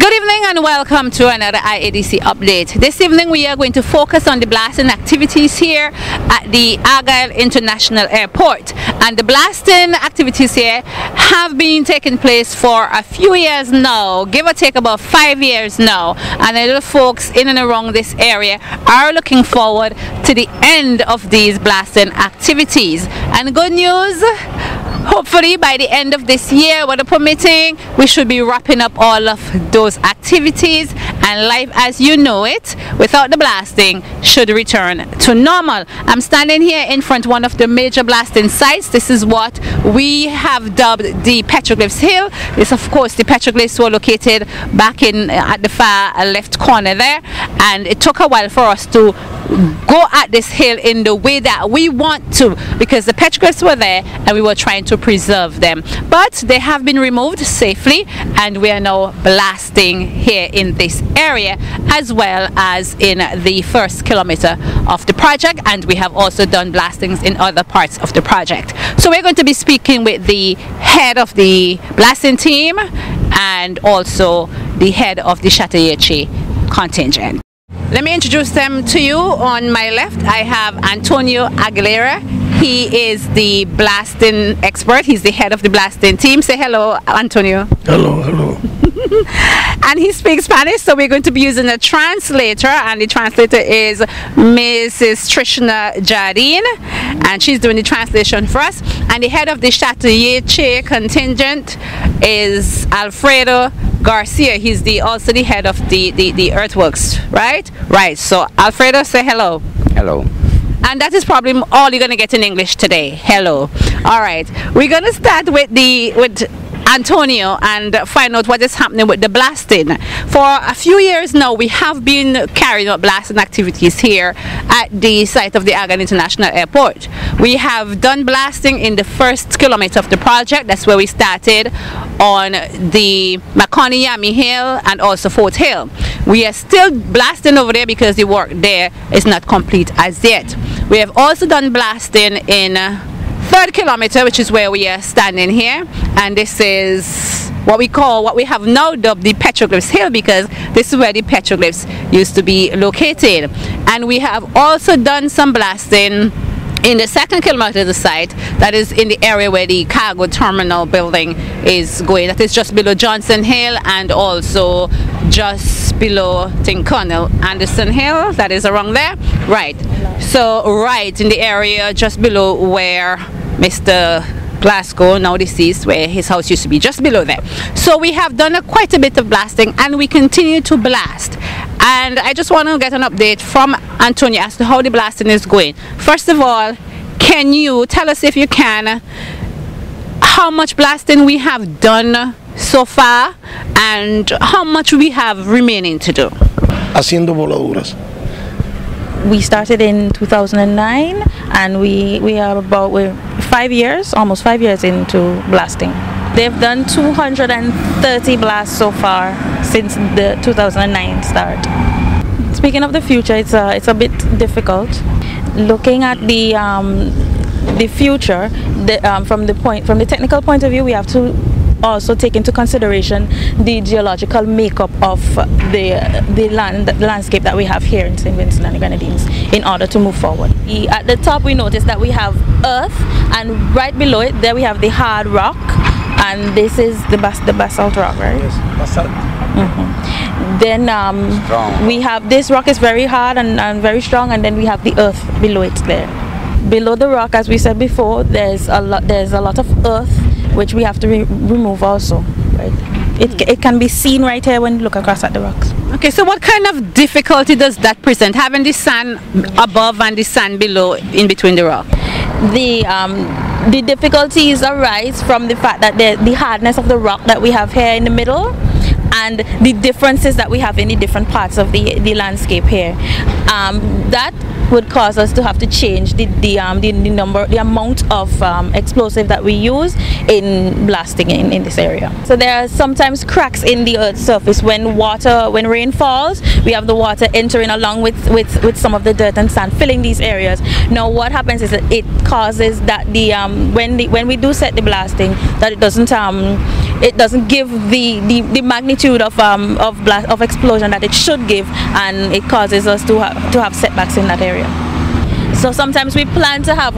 Good evening and welcome to another IADC update. This evening we are going to focus on the blasting activities here at the Argyle International Airport. And the blasting activities here have been taking place for a few years now, give or take about 5 years now. And the little folks in and around this area are looking forward to the end of these blasting activities. And good news, hopefully by the end of this year, weather permitting, we should be wrapping up all of those activities, and life as you know it without the blasting should return to normal. I'm standing here in front of one of the major blasting sites. This is what we have dubbed the Petroglyphs Hill. This, of course, the petroglyphs were located back in at the far left corner there, and it took a while for us to go at this hill in the way that we want to, because the petroglyphs were there and we were trying to preserve them, but they have been removed safely and we are now blasting here in this area as well as in the first kilometer of the project, and we have also done blastings in other parts of the project. So we're going to be speaking with the head of the blasting team and also the head of the Chateauyechi contingent. Let me introduce them to you. On my left, I have Antonio Aguilera. He is the blasting expert. He's the head of the blasting team. Say hello, Antonio. Hello, hello. And he speaks Spanish, so we're going to be using a translator, and the translator is Mrs. Trishna Jardine, and she's doing the translation for us. And the head of the Chateauyechi contingent is Alfredo Garcia. He's also the head of the earthworks, right? Right. So Alfredo, say hello. Hello. And that is probably all you're going to get in English today. Hello. All right. We're going to start with Antonio and find out what is happening with the blasting. For a few years now, we have been carrying out blasting activities here at the site of the Argyle International Airport. We have done blasting in the first kilometer of the project. That's where we started on the Makoni-Yami Hill and also Fort Hill. We are still blasting over there because the work there is not complete as yet. We have also done blasting in third kilometer, which is where we are standing here, and this is what we have now dubbed the Petroglyphs Hill, because this is where the petroglyphs used to be located. And we have also done some blasting in the second kilometer of the site, that is in the area where the cargo terminal building is going. That is just below Johnson Hill and also just below Colonel Anderson Hill. That is around there, right? So right in the area just below where Mr. Glasgow, now deceased, where his house used to be, just below there. So we have done quite a bit of blasting, and we continue to blast. And I just want to get an update from Antonio as to how the blasting is going. First of all, can you tell us, if you can, how much blasting we have done so far and how much we have remaining to do? Haciendo voladuras. We started in 2009, and we are we're 5 years, almost 5 years into blasting. They've done 230 blasts so far since the 2009 start. Speaking of the future, it's a bit difficult. Looking at the future, from the technical point of view, we have to also take into consideration the geological makeup of the landscape that we have here in St. Vincent and the Grenadines in order to move forward. At the top, we notice that we have earth, and right below it there we have the hard rock, and this is the basalt rock, right? Yes, basalt. Then we have, this rock is very hard and very strong, and then we have the earth below it there. Below the rock, as we said before, there's a lot of earth which we have to remove also, right? It can be seen right here when you look across at the rocks. Okay, so what kind of difficulty does that present, having the sand above and the sand below in between the rock? The difficulties arise from the fact that the hardness of the rock that we have here in the middle, and the differences that we have in the different parts of the landscape here. That would cause us to have to change the amount of explosive that we use in blasting in this area. So there are sometimes cracks in the earth's surface when rain falls. We have the water entering along with some of the dirt and sand filling these areas. Now what happens is that it causes that when we do set the blasting, that it doesn't it doesn't give the magnitude of explosion that it should give, and it causes us to have setbacks in that area. So sometimes we plan to have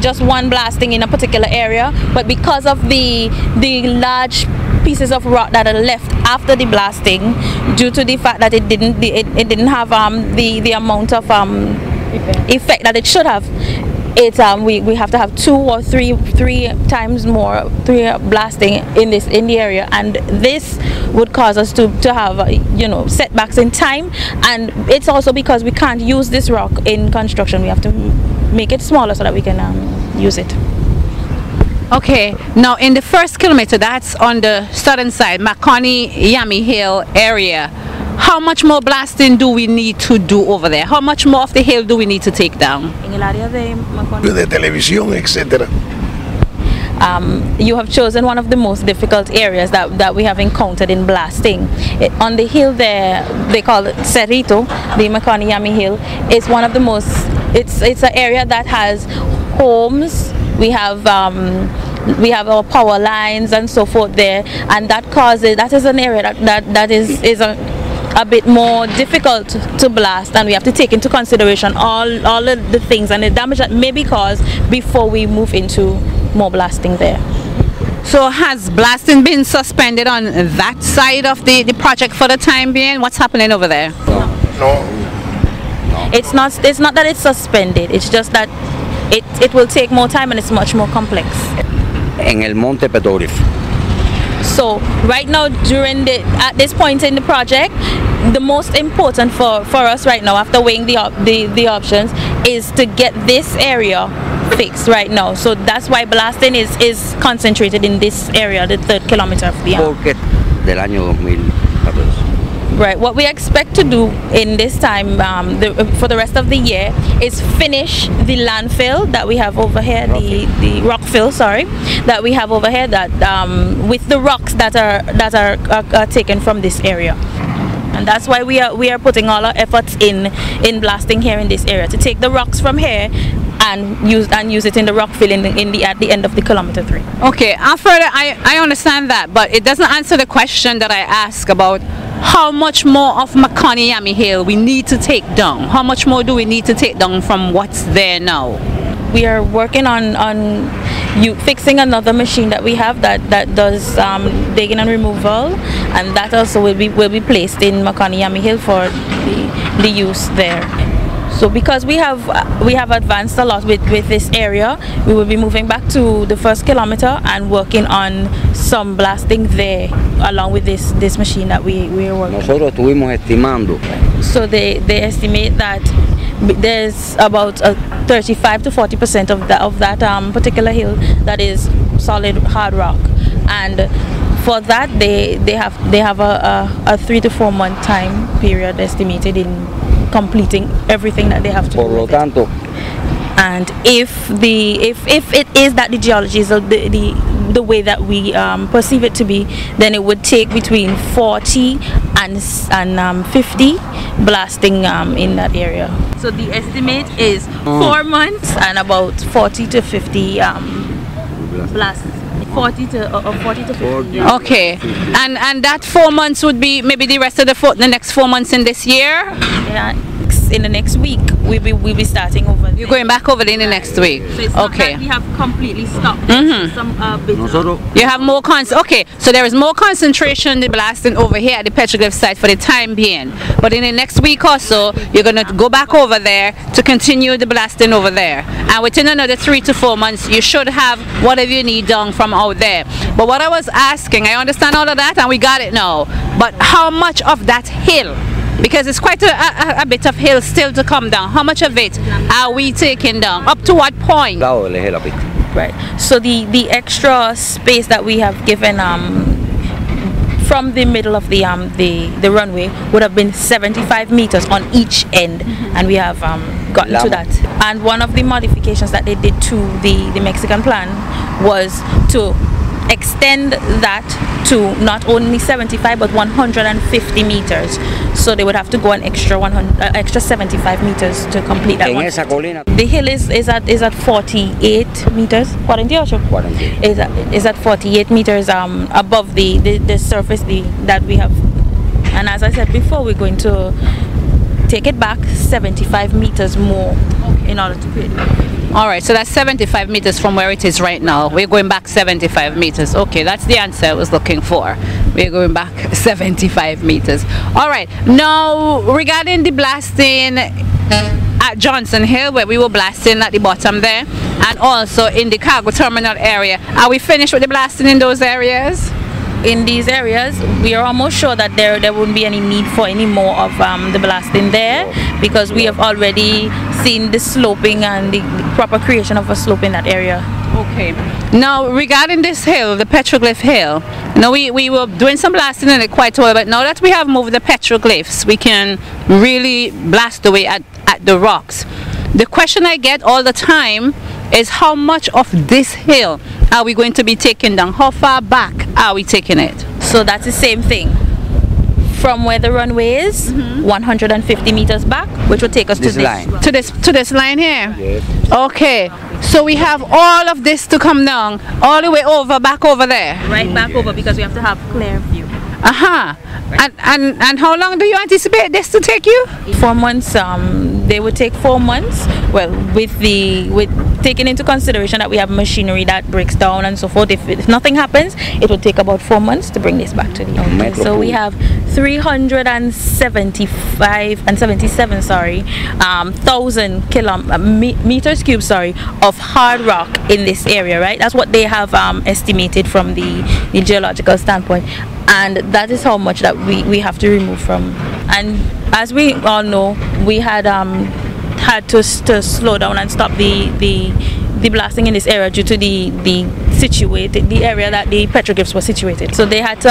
just one blasting in a particular area, but because of the large pieces of rock that are left after the blasting, due to the fact that it didn't have the amount of effect that it should have, we have to have two or three times more blasting in the area, and this would cause us to have setbacks in time. And it's also because we can't use this rock in construction. We have to make it smaller so that we can use it. Okay, now in the first kilometer, that's on the southern side, Makoni-Yami Hill area, how much more blasting do we need to do over there? How much more of the hill do we need to take down? En el área de Makoni, De televisión, etc. you have chosen one of the most difficult areas that we have encountered in blasting. On the hill there, they call it Cerrito, the Makoni-Yami Hill, is one of the most, it's an area that has homes. We have our power lines and so forth there, and that is an area that is a bit more difficult to blast, and we have to take into consideration all of the things and the damage that may be caused before we move into more blasting there. So has blasting been suspended on that side of the project for the time being? What's happening over there? No. It's not that it's suspended, it's just that it will take more time and it's much more complex. En el Monte Pedorif. So right now, at this point in the project, the most important for us right now, after weighing the options, is to get this area fixed right now. So that's why blasting is concentrated in this area, the 3rd kilometer of the Porque del año 2014. Right. What we expect to do in this time, for the rest of the year, is finish the landfill that we have over here, the rock fill, sorry, that we have over here, that with the rocks that are taken from this area. And that's why we are putting all our efforts in blasting here in this area, to take the rocks from here and use it in the rock fill at the end of the kilometer 3. Okay, Alfreda, I understand that, but it doesn't answer the question that I asked about how much more of Makoni-Yami Hill we need to take down. How much more do we need to take down from what's there now? We are working on fixing another machine that we have that does digging and removal, and that also will be placed in Makoni-Yami Hill for the use there. So because we have advanced a lot with this area, we will be moving back to the 1st kilometer and working on some blasting there along with this machine that we are working. Nosotros estuvimos estimando. So they estimate that there's about 35 to 40% of that particular hill that is solid hard rock, and for that they have a 3 to 4 month time period estimated in completing everything that they have to do. Por lo tanto, and if it is that the geology is the way that we perceive it to be, then it would take between 40 and 50 blasting in that area. So the estimate is 4 months and about 40 to 50 blasts. 40 to 50. Okay, and that 4 months would be maybe the rest of the next 4 months in this year? Yeah, in the next week we'll be starting over there. You're going back over there in the next week? So it's not that we have completely stopped. Some you have more okay, so there is more concentration in the blasting over here at the petroglyph site for the time being, but in the next week or so you're going to go back over there to continue the blasting over there, and within another 3 to 4 months you should have whatever you need done from out there. But what I was asking, I understand all of that and we got it now, but how much of that hill, because it's quite a bit of hill still to come down, how much of it are we taking down? Up to what point? Right. So the extra space that we have given from the middle of the runway would have been 75 meters on each end, and we have gotten to that. And one of the modifications that they did to the Mexican plan was to extend that to not only 75 but 150 meters. So they would have to go an extra 75 meters to complete that one. The hill is at 48 meters. 48. Is at 48 meters above the surface that we have. And as I said before, we're going to take it back 75 meters more in order to create. All right, so that's 75 meters from where it is right now. We're going back 75 meters. Okay, that's the answer I was looking for. We're going back 75 meters. All right, now regarding the blasting at Johnson Hill, where we were blasting at the bottom there, and also in the cargo terminal area, are we finished with the blasting in those areas? In these areas, we are almost sure that there wouldn't be any need for any more of the blasting there, because we have already seen the sloping and the proper creation of a slope in that area. Okay. Now regarding this hill, the petroglyph hill, now we were doing some blasting in it quite a while, but now that we have moved the petroglyphs, we can really blast away at the rocks. The question I get all the time is how much of this hill are we going to be taking down? How far back are we taking it? So that's the same thing. From where the runway is, 150 meters back, which will take us This to line. To this line here? Yes. Okay, so we have all of this to come down, all the way over, back over there. right back over, because we have to have clear view. And how long do you anticipate this to take you? 4 months. They would take 4 months. Well, with taking into consideration that we have machinery that breaks down and so forth, if nothing happens, it would take about 4 months to bring this back to the owner. So we have 377 meters cubed of hard rock in this area, right? That's what they have estimated from the geological standpoint, and that is how much that we have to remove from. And as we all know, we had to slow down and stop the blasting in this area due to the area that the petroglyphs were situated. So they had to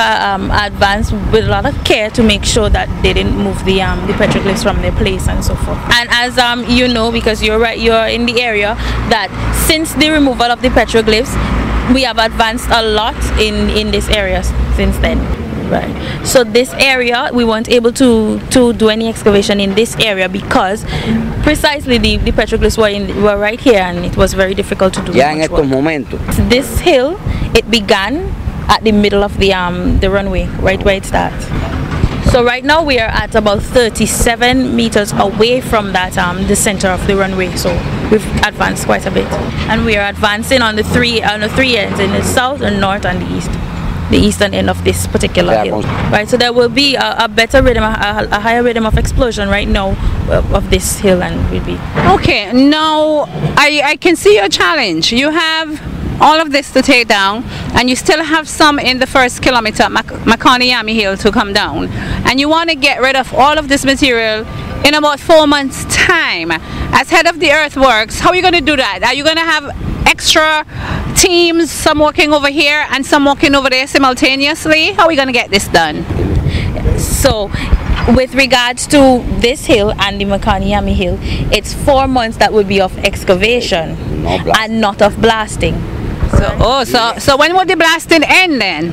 advance with a lot of care to make sure that they didn't move the petroglyphs from their place and so forth. And as you know, because you're in the area, that since the removal of the petroglyphs, we have advanced a lot in this area since then. Right. So this area, we weren't able to do any excavation in this area because precisely the petroglyphs were right here, and it was very difficult to do. Ya en estos momentos. This hill, it began at the middle of the runway, right where it starts. So right now we are at about 37 meters away from that the center of the runway. So we've advanced quite a bit, and we are advancing on the three ends, in the south, the north, and the east. The eastern end of this particular hill. Right, so there will be a better rhythm, a higher rhythm of explosion right now of this hill, and will be. Okay, now I can see your challenge. You have all of this to take down, and you still have some in the first kilometer, Makaniami Hill, to come down, and you want to get rid of all of this material in about 4 months' time. As head of the earthworks, how are you going to do that? Are you going to have extra teams, some working over here and some working over there simultaneously? How are we going to get this done? So with regards to this hill and the Makaniami Hill, it's 4 months that would be of excavation and not of blasting. So when would the blasting end then?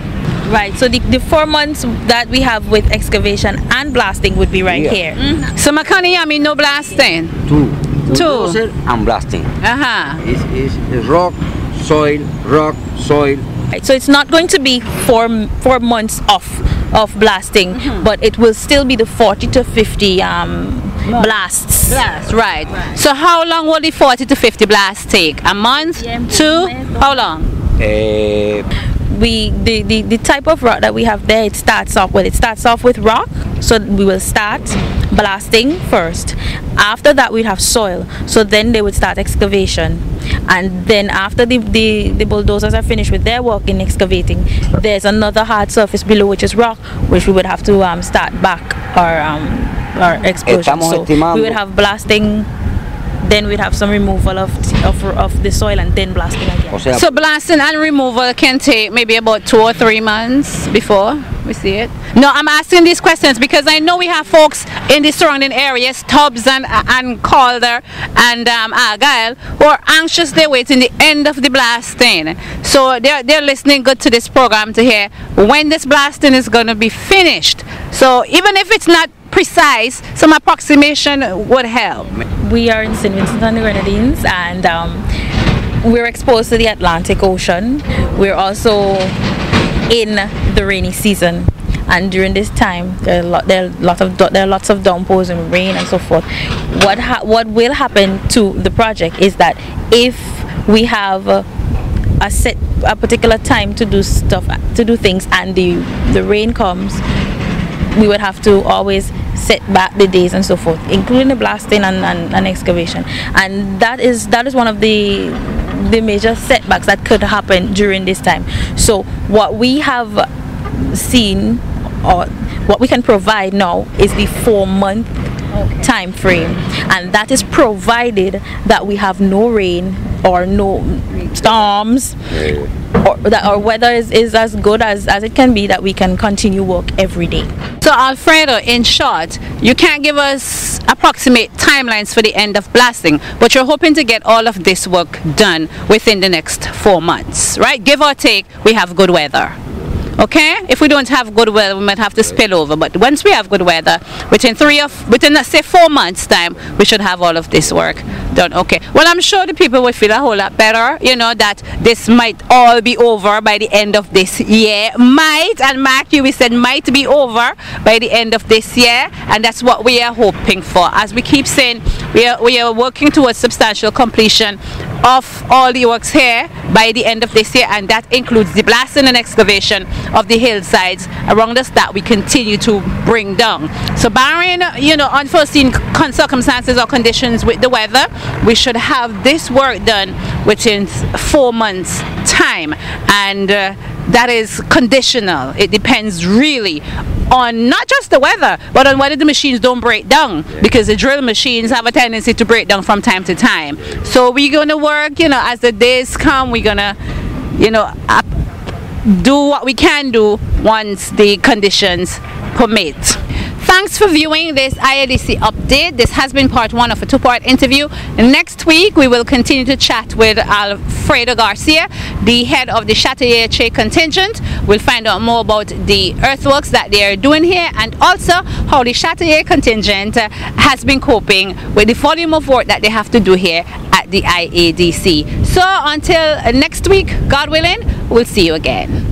Right, so the 4 months that we have with excavation and blasting would be right here. So Makaniami, no blasting? Two. Two. And blasting. It's rock, soil, rock, soil. Right, so it's not going to be four months of blasting, but it will still be the 40 to 50 blasts. Right. So how long will the 40 to 50 blasts take? A month? Two? How long? The type of rock that we have there, it starts off with rock. So we will start blasting first. After that we have soil, so then they would start excavation, and then after the bulldozers are finished with their work in excavating, there's another hard surface below, which is rock, which we would have to start back our explosion. So we would have blasting, then we'd have some removal of the soil, and then blasting again. So blasting and removal can take maybe about 2 or 3 months before? we see it. No, I'm asking these questions because I know we have folks in the surrounding areas, Tubbs and Calder and Argyle, who are anxious. They're waiting the end of the blasting. So they're listening good to this program to hear when this blasting is going to be finished. So even if it's not precise, some approximation would help. We are in St. Vincent and the Grenadines, and we're exposed to the Atlantic Ocean. We're also in the rainy season, and during this time there are lots of downpours and rain and so forth. What will happen to the project is that if we have a particular time to do things, and the rain comes, we would have to always set back the days and so forth, including the blasting and excavation. And that is one of the major setbacks that could happen during this time. So what we have seen, or what we can provide now, is the 4-month time frame, and that is provided that we have no rain or no storms, or that our weather is as good as it can be, that we can continue work every day. So Alfredo, in short, you can't give us approximate timelines for the end of blasting, but you're hoping to get all of this work done within the next 4 months, right? Give or take, we have good weather. Okay, if we don't have good weather, we might have to spill over, but once we have good weather, within let's say 4 months time, we should have all of this work done. Okay, well, I'm sure the people will feel a whole lot better, you know, that this might all be over by the end of this year. Might, and mark you, we said might be over by the end of this year, and that's what we are hoping for. As we keep saying, we are working towards substantial completion of all the works here by the end of this year, and that includes the blasting and excavation of the hillsides around us that we continue to bring down. So barring, you know, unforeseen circumstances or conditions with the weather, we should have this work done within 4 months time, and that is conditional. It depends really on not just the weather, but on whether the machines don't break down, because the drill machines have a tendency to break down from time to time. So we're going to work, you know, as the days come, we're going to, you know, do what we can do once the conditions permit. Thanks for viewing this IADC update. This has been part 1 of a 2-part interview. Next week we will continue to chat with Alfredo Garcia, the head of the Châteauguay contingent. We'll find out more about the earthworks that they are doing here, and also how the Châteauguay contingent has been coping with the volume of work that they have to do here at the IADC. So until next week, God willing, we'll see you again.